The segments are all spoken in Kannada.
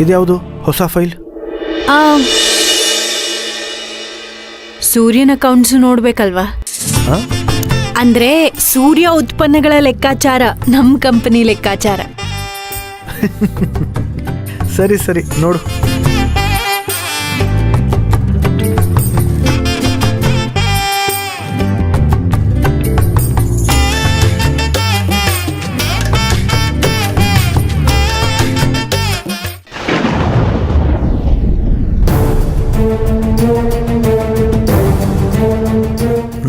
ಇದ್ಯಾವುದು ಹೊಸ ಫೈಲ್? ಸೂರ್ಯನ ಅಕೌಂಟ್ಸ್ ನೋಡ್ಬೇಕಲ್ವಾ? ಅಂದ್ರೆ ಸೂರ್ಯ ಉತ್ಪನ್ನಗಳ ಲೆಕ್ಕಾಚಾರ, ನಮ್ ಕಂಪನಿ ಲೆಕ್ಕಾಚಾರ. ಸರಿ ಸರಿ ನೋಡು.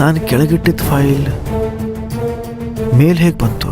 ನಾನು ಕೆಳಗಿಟ್ಟಿದ್ದ ಫೈಲ್ ಮೇಲ್ ಹೇಗೆ ಬಂತು?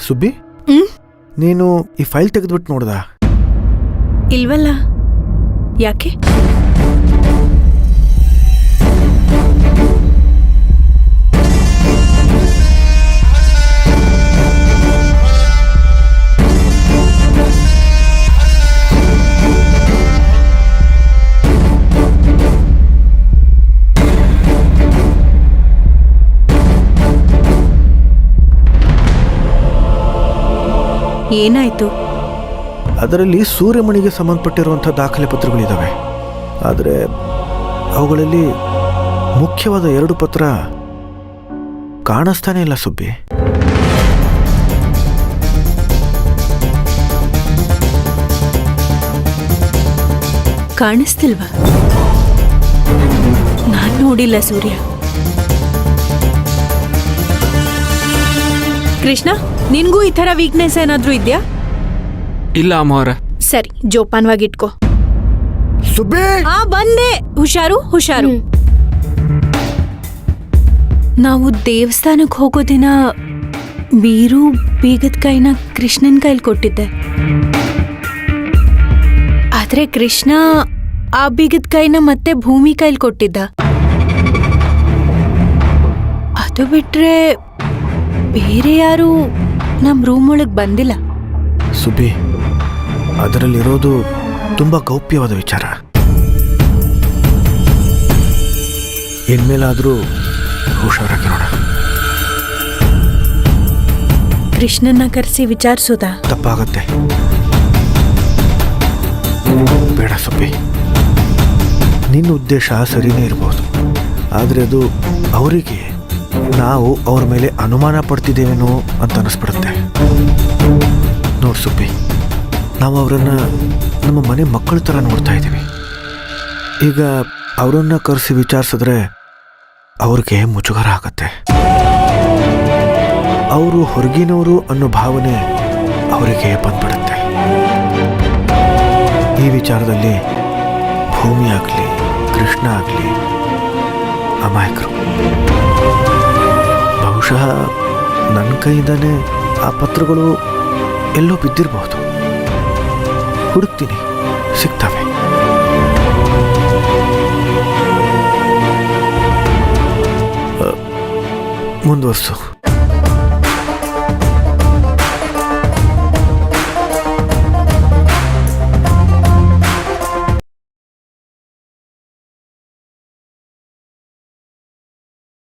ಸುಬ್ಬಿ, ನೀನು ಈ ಫೈಲ್ ತೆಗೆದ್ಬಿಟ್ಟು ನೋಡ್ದ? ಇಲ್ವಲ್ಲ, ಯಾಕೆ? ಏನಾಯ್ತು? ಅದರಲ್ಲಿ ಸೂರ್ಯಮಣಿಗೆ ಸಂಬಂಧಪಟ್ಟಿರುವಂಥ ದಾಖಲೆ ಪತ್ರಗಳಿದ್ದಾವೆ. ಆದರೆ ಅವುಗಳಲ್ಲಿ ಮುಖ್ಯವಾದ 2 ಪತ್ರ ಕಾಣಿಸ್ತಾನೆ ಇಲ್ಲ ಸುಬ್ಬಿ. ಕಾಣಿಸ್ತಿಲ್ವಾ? ನಾನು ನೋಡಿಲ್ಲ ಸೂರ್ಯ. ಕೃಷ್ಣ, ನಿನ್ಗೂ ಈ ತರ ವೀಕ್ನೆಸ್ ಏನಾದ್ರೂ ಇದ್ಯಾ? ಇಲ್ಲ ಅಮ್ಮವ್ರೆ. ಸರಿ, ಜೋಪಾನವಾಗಿಟ್ಕೋ. ಸುಬ್ಬಿ, ಬಂದೆ. ಹುಷಾರು ಹುಷಾರು. ನಾವು ದೇವಸ್ಥಾನಕ್ಕೆ ಹೋಗೋ ದಿನ ಬೀರು ಬೀಗದ ಕೈನ ಕೃಷ್ಣನ್ ಕೈಲಿ ಕೊಟ್ಟಿದ್ದೆ. ಆದ್ರೆ ಕೃಷ್ಣ ಆ ಬೀಗದ ಕೈನ ಮತ್ತೆ ಭೂಮಿ ಕೈಲಿ ಕೊಟ್ಟಿದ್ದ. ಅದು ಬಿಟ್ರೆ ಬೇರೆ ಯಾರು ನಮ್ ರೂಮ್ ಒಳಗ್ ಬಂದಿಲ್ಲ. ಸುಬ್ಬಿ, ಅದರಲ್ಲಿರೋದು ತುಂಬಾ ಗೌಪ್ಯವಾದ ವಿಚಾರ. ಇನ್ಮೇಲಾದ್ರೂ ಹುಷಾರಾಗಿರೋಣ. ಕೃಷ್ಣನ್ನ ಕರೆಸಿ ವಿಚಾರಿಸೋದಾ? ತಪ್ಪಾಗತ್ತೆ. ಬೇಡ ಸುಬ್ಬಿ, ನಿನ್ನ ಉದ್ದೇಶ ಸರಿನೇ ಇರಬಹುದು. ಆದರೆ ಅದು ಅವರಿಗೆ ನಾವು ಅವ್ರ ಮೇಲೆ ಅನುಮಾನ ಪಡ್ತಿದ್ದೇವೇನೋ ಅಂತ ಅನಿಸ್ಬಿಡುತ್ತೆ. ನೋಡು ಸುಬ್ಬಿ, ನಾವು ಅವರನ್ನು ನಮ್ಮ ಮನೆ ಮಕ್ಕಳ ಥರ ನೋಡ್ತಾ ಇದ್ದೀವಿ. ಈಗ ಅವರನ್ನು ಕರೆಸಿ ವಿಚಾರಿಸಿದ್ರೆ ಅವ್ರಿಗೆ ಮುಜುಗರ ಆಗತ್ತೆ. ಅವರು ಹೊರಗಿನವರು ಅನ್ನೋ ಭಾವನೆ ಅವರಿಗೆ ಬಂದ್ಬಿಡುತ್ತೆ. ಈ ವಿಚಾರದಲ್ಲಿ ಭೂಮಿ ಆಗಲಿ ಕೃಷ್ಣ ಆಗಲಿ ಅಮಾಯಕರು. ಬಹುಶಃ ನನ್ನ ಕೈಯಿಂದಾನೇ ಆ ಪತ್ರಗಳು ಎಲ್ಲೋ ಬಿದ್ದಿರಬಹುದು. ಹುಡುಕ್ತೀನಿ, ಸಿಗ್ತವೆ. ಮುಂದುವರ್ಸು.